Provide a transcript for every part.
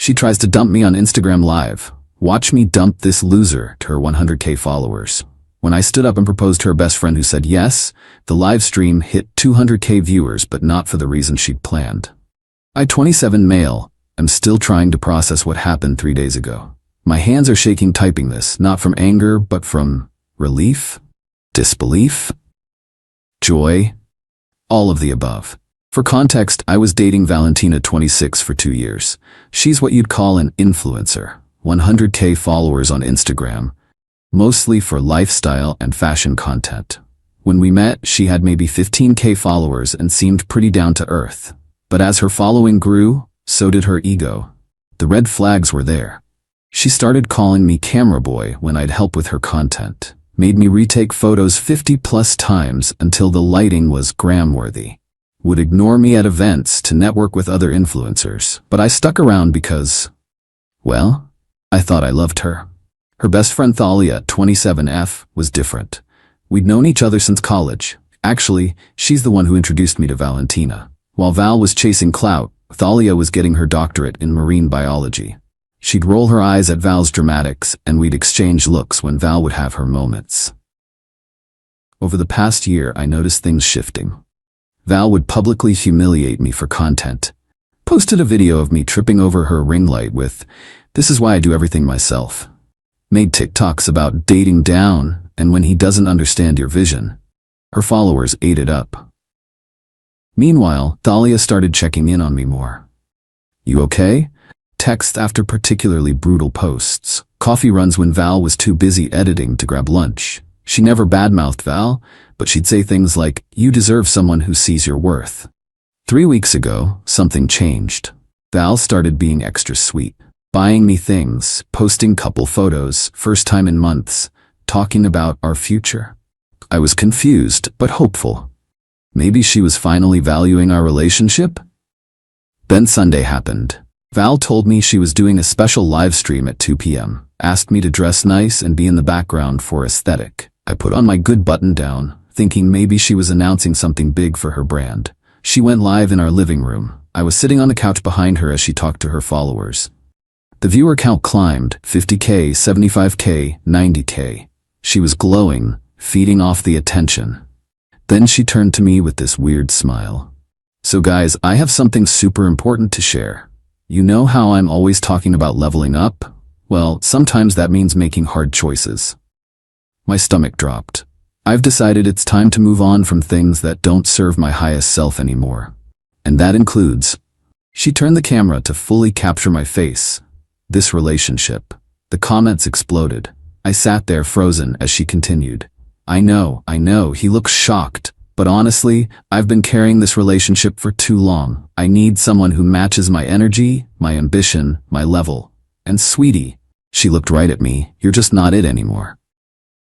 She tries to dump me on Instagram Live. Watch me dump this loser to her 100K followers. When I stood up and proposed to her best friend who said yes, the live stream hit 200K viewers, but not for the reason she'd planned. I, 27 male, am still trying to process what happened 3 days ago. My hands are shaking typing this, not from anger, but from relief, disbelief, joy, all of the above. For context, I was dating Valentina, 26, for 2 years. She's what you'd call an influencer, 100K followers on Instagram, mostly for lifestyle and fashion content. When we met, she had maybe 15K followers and seemed pretty down to earth. But as her following grew, so did her ego. The red flags were there. She started calling me camera boy when I'd help with her content, made me retake photos 50+ times until the lighting was gram-worthy, would ignore me at events to network with other influencers. But I stuck around because, well, I thought I loved her. Her best friend Thalia, 27F, was different. We'd known each other since college. Actually, she's the one who introduced me to Valentina. While Val was chasing clout, Thalia was getting her doctorate in marine biology. She'd roll her eyes at Val's dramatics, and we'd exchange looks when Val would have her moments. Over the past year, I noticed things shifting. Val would publicly humiliate me for content. Posted a video of me tripping over her ring light with, "This is why I do everything myself." Made TikToks about dating down, and when he doesn't understand your vision. Her followers ate it up. Meanwhile, Thalia started checking in on me more. "You okay?" Text after particularly brutal posts. Coffee runs when Val was too busy editing to grab lunch. She never badmouthed Val, but she'd say things like, "You deserve someone who sees your worth." 3 weeks ago, something changed. Val started being extra sweet, buying me things, posting couple photos, first time in months, talking about our future. I was confused, but hopeful. Maybe she was finally valuing our relationship? Then Sunday happened. Val told me she was doing a special live stream at 2 p.m., asked me to dress nice and be in the background for aesthetic. I put on my good button down, thinking maybe she was announcing something big for her brand. She went live in our living room. I was sitting on the couch behind her as she talked to her followers. The viewer count climbed, 50K, 75K, 90K. She was glowing, feeding off the attention. Then she turned to me with this weird smile. "So guys, I have something super important to share. You know how I'm always talking about leveling up? Well, sometimes that means making hard choices." My stomach dropped. I've decided it's time to move on from things that don't serve my highest self anymore. And that includes... She turned the camera to fully capture my face. This relationship. The comments exploded. I sat there frozen as she continued. I know, he looks shocked. But honestly, I've been carrying this relationship for too long. I need someone who matches my energy, my ambition, my level. And sweetie, she looked right at me, you're just not it anymore.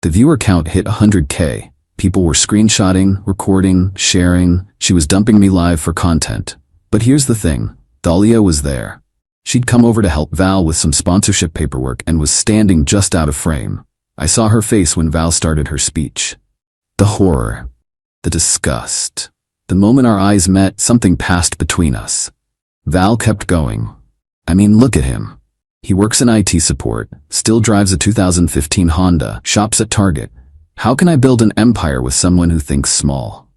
The viewer count hit 100K. People were screenshotting, recording, sharing. She was dumping me live for content. But here's the thing, Thalia was there. She'd come over to help Val with some sponsorship paperwork and was standing just out of frame. I saw her face when Val started her speech. The horror. The disgust. The moment our eyes met, something passed between us. Val kept going. I mean, look at him. He works in IT support, still drives a 2015 Honda, shops at Target. How can I build an empire with someone who thinks small?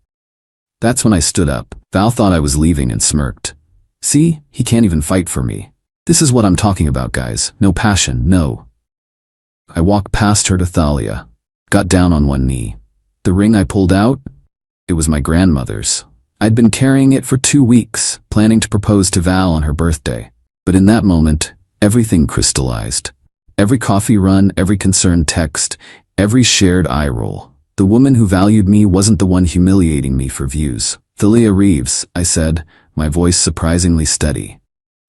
That's when I stood up. Val thought I was leaving and smirked. See, he can't even fight for me. This is what I'm talking about, guys. No passion, no. I walked past her to Thalia, got down on one knee. The ring I pulled out? It was my grandmother's. I'd been carrying it for 2 weeks, planning to propose to Val on her birthday. But in that moment, everything crystallized. Every coffee run, every concerned text, every shared eye roll. The woman who valued me wasn't the one humiliating me for views. Thalia Reeves, I said, my voice surprisingly steady.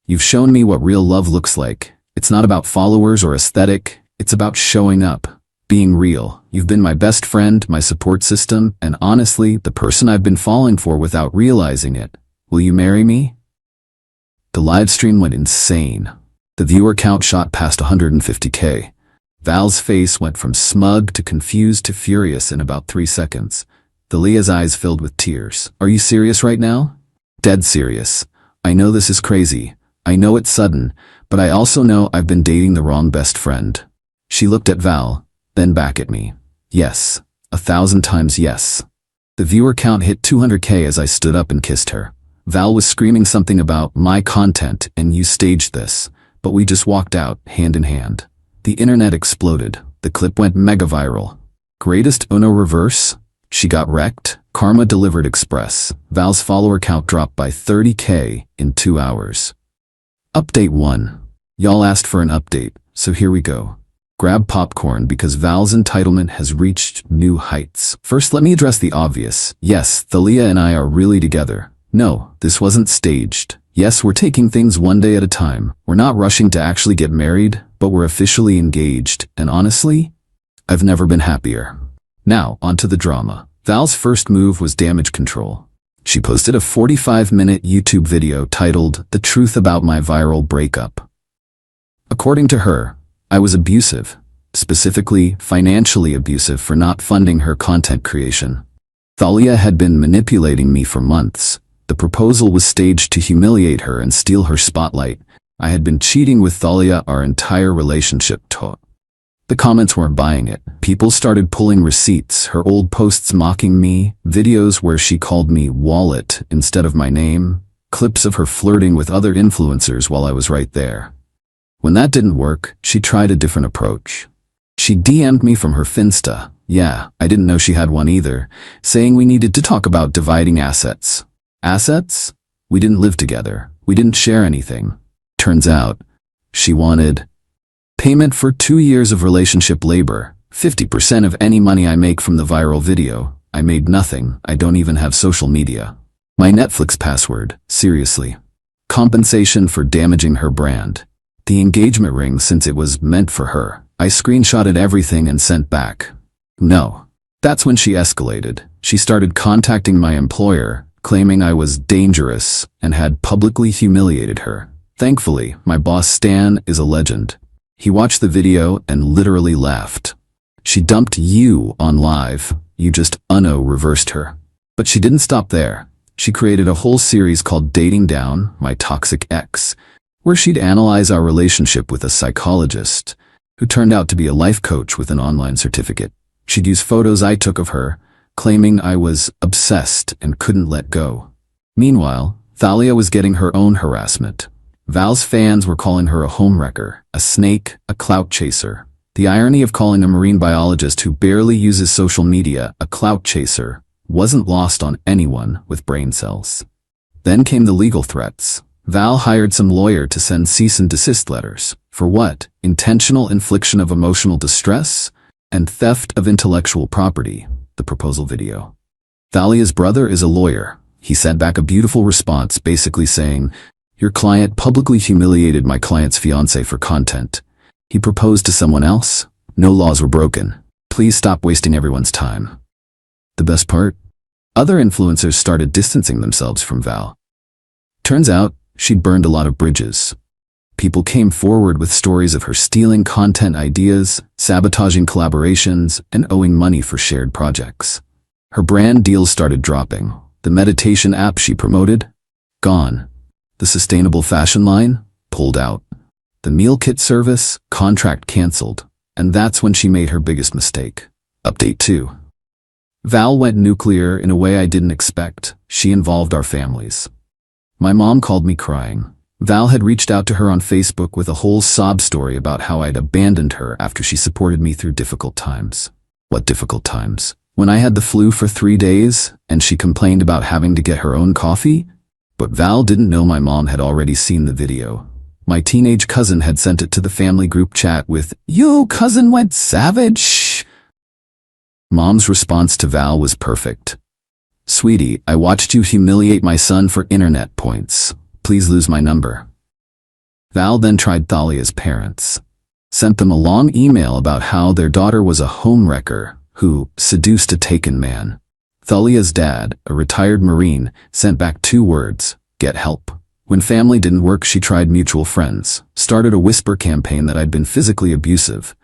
You've shown me what real love looks like. It's not about followers or aesthetic. It's about showing up. Being real. You've been my best friend, my support system, and honestly, the person I've been falling for without realizing it. Will you marry me? The live stream went insane. The viewer count shot past 150K. Val's face went from smug to confused to furious in about 3 seconds. Thalia's eyes filled with tears. Are you serious right now? Dead serious. I know this is crazy, I know it's sudden, but I also know I've been dating the wrong best friend. She looked at Val, then back at me. Yes, 1,000 times yes. The viewer count hit 200K as I stood up and kissed her. Val was screaming something about my content and you staged this, but we just walked out, hand in hand. The internet exploded. The clip went mega viral. Greatest Uno reverse? She got wrecked. Karma delivered express. Val's follower count dropped by 30K in 2 hours. Update 1. Y'all asked for an update, so here we go. Grab popcorn because Val's entitlement has reached new heights. First, let me address the obvious. Yes, Thalia and I are really together. No, this wasn't staged. Yes, we're taking things one day at a time. We're not rushing to actually get married, but we're officially engaged, and honestly, I've never been happier. Now, onto the drama. Val's first move was damage control. She posted a 45-minute YouTube video titled, "The Truth About My Viral Breakup." According to her, I was abusive, specifically financially abusive for not funding her content creation. Thalia had been manipulating me for months. The proposal was staged to humiliate her and steal her spotlight. I had been cheating with Thalia our entire relationship. The comments weren't buying it. People started pulling receipts, her old posts mocking me, videos where she called me wallet instead of my name, clips of her flirting with other influencers while I was right there. When that didn't work, she tried a different approach. She DM'd me from her Finsta. Yeah, I didn't know she had one either, saying we needed to talk about dividing assets. Assets? We didn't live together. We didn't share anything. Turns out, she wanted payment for 2 years of relationship labor, 50% of any money I make from the viral video. I made nothing. I don't even have social media. My Netflix password, seriously. Compensation for damaging her brand. The engagement ring, since it was meant for her. I screenshotted everything and sent back. No. That's when she escalated. She started contacting my employer, claiming I was dangerous and had publicly humiliated her. Thankfully, my boss Stan is a legend. He watched the video and literally laughed. She dumped you on live. You just reversed her. But she didn't stop there. She created a whole series called Dating Down, My Toxic Ex, where she'd analyze our relationship with a psychologist, who turned out to be a life coach with an online certificate. She'd use photos I took of her, claiming I was obsessed and couldn't let go. Meanwhile, Thalia was getting her own harassment. Val's fans were calling her a homewrecker, a snake, a clout chaser. The irony of calling a marine biologist who barely uses social media a clout chaser wasn't lost on anyone with brain cells. Then came the legal threats. Val hired some lawyer to send cease and desist letters. For what? Intentional infliction of emotional distress and theft of intellectual property, the proposal video. Thalia's brother is a lawyer. He sent back a beautiful response basically saying, "Your client publicly humiliated my client's fiancé for content. He proposed to someone else. No laws were broken. Please stop wasting everyone's time." The best part? Other influencers started distancing themselves from Val. Turns out, she'd burned a lot of bridges. People came forward with stories of her stealing content ideas, sabotaging collaborations, and owing money for shared projects. Her brand deals started dropping. The meditation app she promoted? Gone. The sustainable fashion line? Pulled out. The meal kit service? Contract canceled. And that's when she made her biggest mistake. Update 2. Val went nuclear in a way I didn't expect. She involved our families. My mom called me crying. Val had reached out to her on Facebook with a whole sob story about how I'd abandoned her after she supported me through difficult times. What difficult times? When I had the flu for 3 days, and she complained about having to get her own coffee? But Val didn't know my mom had already seen the video. My teenage cousin had sent it to the family group chat with, "Yo, cousin went savage." Mom's response to Val was perfect. "Sweetie, I watched you humiliate my son for internet points. Please lose my number." Val then tried Thalia's parents. Sent them a long email about how their daughter was a homewrecker who seduced a taken man. Thalia's dad, a retired Marine, sent back 2 words, "Get help." When family didn't work, she tried mutual friends, started a whisper campaign that I'd been physically abusive,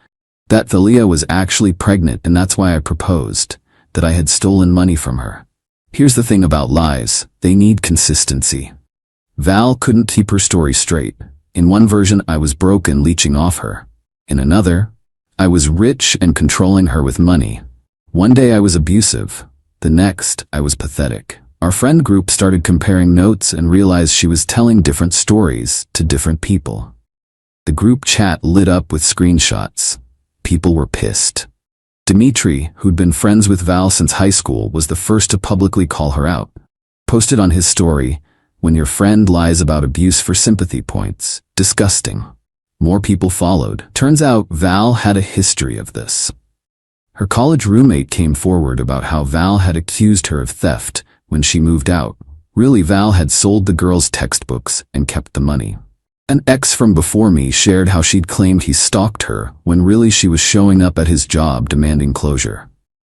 that Thalia was actually pregnant and that's why I proposed, that I had stolen money from her. Here's the thing about lies, they need consistency. Val couldn't keep her story straight. In one version, I was broke and leeching off her. In another, I was rich and controlling her with money. One day I was abusive. The next, I was pathetic. Our friend group started comparing notes and realized she was telling different stories to different people. The group chat lit up with screenshots. People were pissed. Dimitri, who'd been friends with Val since high school, was the first to publicly call her out. Posted on his story, "When your friend lies about abuse for sympathy points. Disgusting." More people followed. Turns out Val had a history of this. Her college roommate came forward about how Val had accused her of theft when she moved out. Really, Val had sold the girls' textbooks and kept the money. An ex from before me shared how she'd claimed he stalked her when really she was showing up at his job demanding closure.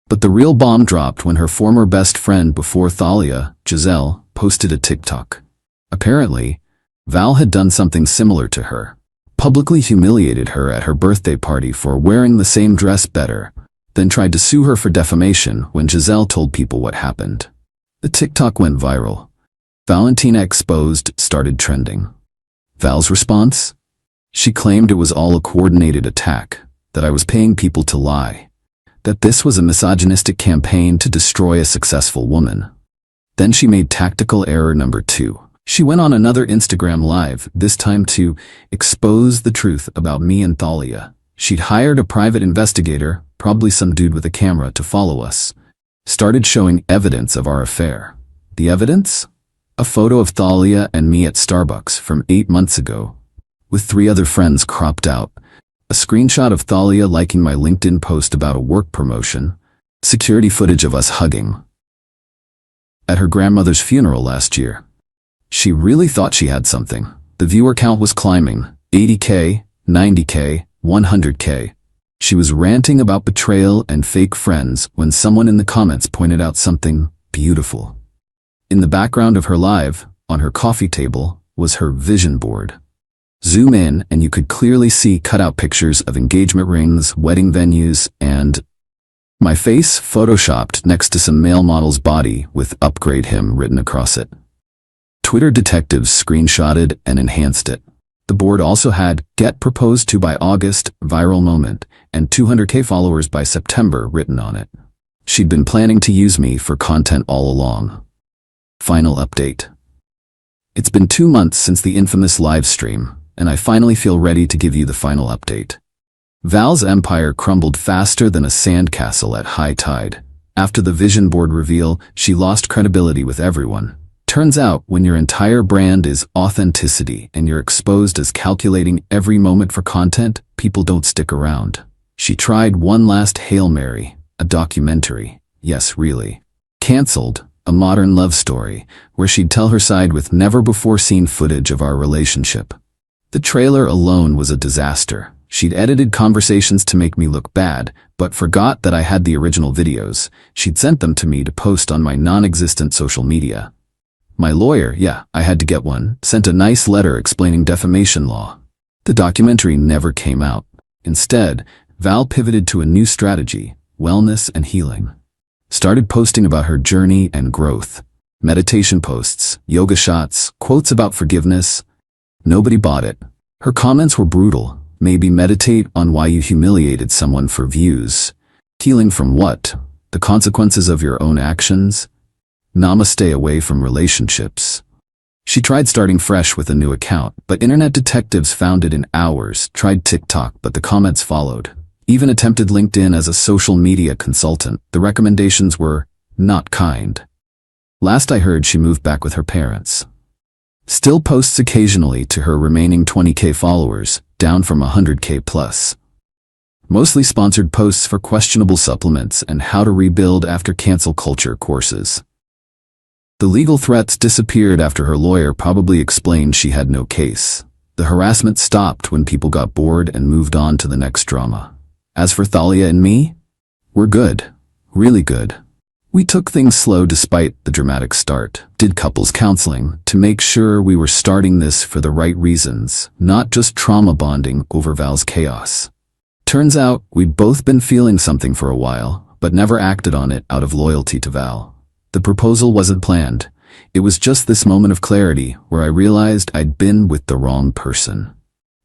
But the real bomb dropped when her former best friend before Thalia, Giselle, posted a TikTok. Apparently, Val had done something similar to her. Publicly humiliated her at her birthday party for wearing the same dress better, then tried to sue her for defamation when Giselle told people what happened. The TikTok went viral. Valentina Exposed started trending. Val's response? She claimed it was all a coordinated attack, that I was paying people to lie, that this was a misogynistic campaign to destroy a successful woman. Then she made tactical error number 2. She went on another Instagram live, this time to expose the truth about me and Thalia. She'd hired a private investigator, probably some dude with a camera, to follow us. Started showing evidence of our affair. The evidence? A photo of Thalia and me at Starbucks from 8 months ago, with 3 other friends cropped out. A screenshot of Thalia liking my LinkedIn post about a work promotion. Security footage of us hugging. At her grandmother's funeral last year. She really thought she had something. The viewer count was climbing. 80K, 90K, 100K. She was ranting about betrayal and fake friends when someone in the comments pointed out something beautiful. In the background of her live, on her coffee table, was her vision board. Zoom in and you could clearly see cutout pictures of engagement rings, wedding venues, and my face photoshopped next to some male model's body with "upgrade him" written across it. Twitter detectives screenshotted and enhanced it. The board also had "Get proposed to by August, viral moment," and 200K followers by September written on it. She'd been planning to use me for content all along. Final update. It's been 2 months since the infamous live stream, and I finally feel ready to give you the final update. Val's empire crumbled faster than a sandcastle at high tide. After the vision board reveal, she lost credibility with everyone. Turns out, when your entire brand is authenticity and you're exposed as calculating every moment for content, people don't stick around. She tried one last Hail Mary, a documentary. Yes, really. Cancelled. A modern love story, where she'd tell her side with never-before-seen footage of our relationship. The trailer alone was a disaster. She'd edited conversations to make me look bad, but forgot that I had the original videos. She'd sent them to me to post on my non-existent social media. My lawyer, yeah, I had to get one, sent a nice letter explaining defamation law. The documentary never came out. Instead, Val pivoted to a new strategy: wellness and healing. Started posting about her journey and growth. Meditation posts, yoga shots, quotes about forgiveness. Nobody bought it. Her comments were brutal. Maybe meditate on why you humiliated someone for views. Healing from what? The consequences of your own actions? Namaste away from relationships. She tried starting fresh with a new account, but internet detectives found it in hours. Tried TikTok, but the comments followed. Even attempted LinkedIn as a social media consultant. The recommendations were not kind. Last I heard, she moved back with her parents. Still posts occasionally to her remaining 20K followers, down from 100K plus. Mostly sponsored posts for questionable supplements and how to rebuild after cancel culture courses. The legal threats disappeared after her lawyer probably explained she had no case. The harassment stopped when people got bored and moved on to the next drama. As for Thalia and me, we're good. Really good. We took things slow despite the dramatic start. Did couples counseling to make sure we were starting this for the right reasons, not just trauma bonding over Val's chaos. Turns out we'd both been feeling something for a while, but never acted on it out of loyalty to Val. The proposal wasn't planned. It was just this moment of clarity where I realized I'd been with the wrong person.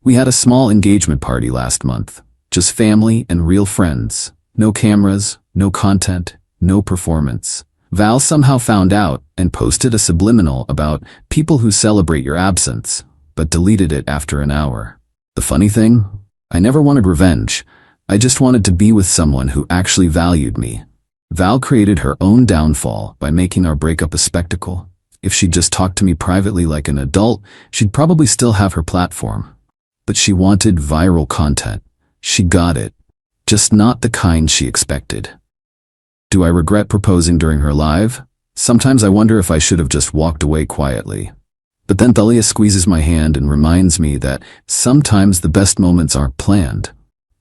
We had a small engagement party last month. Just family and real friends. No cameras, no content, no performance. Val somehow found out and posted a subliminal about people who celebrate your absence, but deleted it after an hour. The funny thing? I never wanted revenge. I just wanted to be with someone who actually valued me. Val created her own downfall by making our breakup a spectacle. If she'd just talked to me privately like an adult, she'd probably still have her platform. But she wanted viral content. She got it. Just not the kind she expected. Do I regret proposing during her live? Sometimes I wonder if I should have just walked away quietly. But then Thalia squeezes my hand and reminds me that sometimes the best moments aren't planned.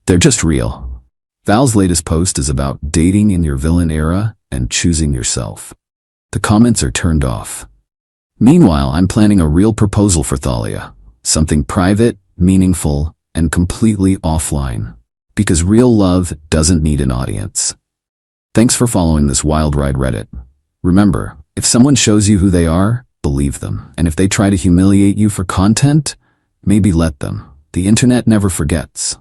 They're just real. Val's latest post is about dating in your villain era and choosing yourself. The comments are turned off. Meanwhile, I'm planning a real proposal for Thalia. Something private, meaningful, and completely offline. Because real love doesn't need an audience. Thanks for following this wild ride, Reddit. Remember, if someone shows you who they are, believe them. And if they try to humiliate you for content, maybe let them. The internet never forgets.